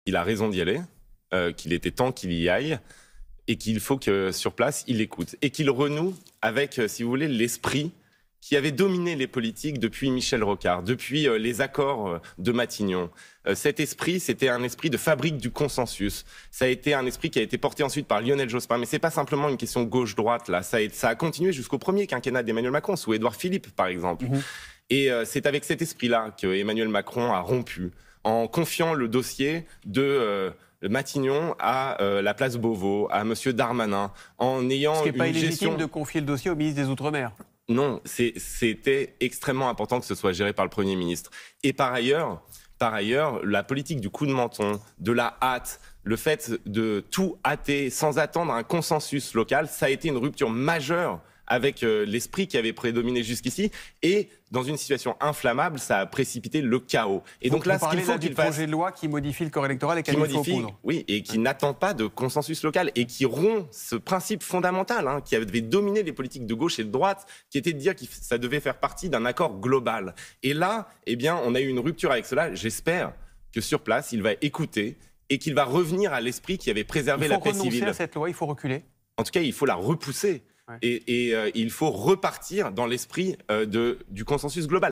il a raison d'y aller, qu'il était temps qu'il y aille, et qu'il faut que, sur place, il écoute. Et qu'il renoue avec, si vous voulez, l'esprit qui avait dominé les politiques depuis Michel Rocard, depuis les accords de Matignon. Cet esprit, c'était un esprit de fabrique du consensus. Ça a été un esprit qui a été porté ensuite par Lionel Jospin. Mais c'est pas simplement une question gauche-droite, là. Ça a continué jusqu'au premier quinquennat d'Emmanuel Macron, sous Édouard Philippe, par exemple. Et c'est avec cet esprit-là que Emmanuel Macron a rompu, en confiant le dossier de Matignon à la place Beauvau, à M. Darmanin, en ayant Ce qui n'est pas une illégitime gestion... de confier le dossier au ministre des Outre-mer. Non, c'était extrêmement important que ce soit géré par le Premier ministre. Et par ailleurs, la politique du coup de menton, de la hâte, le fait de tout hâter sans attendre un consensus local, ça a été une rupture majeure avec l'esprit qui avait prédominé jusqu'ici. Et dans une situation inflammable, ça a précipité le chaos. Et donc là, ce qu'il faut qu'il fasse... projet de loi qui modifie le corps électoral et qui modifie, oui, et qui n'attend pas de consensus local et qui rompt ce principe fondamental qui avait dominé les politiques de gauche et de droite, qui était de dire que ça devait faire partie d'un accord global. Et là, eh bien, on a eu une rupture avec cela. J'espère que sur place, il va écouter et qu'il va revenir à l'esprit qui avait préservé la paix civile. Il faut renoncer à cette loi, il faut reculer. En tout cas, il faut la repousser. Et il faut repartir dans l'esprit du consensus global.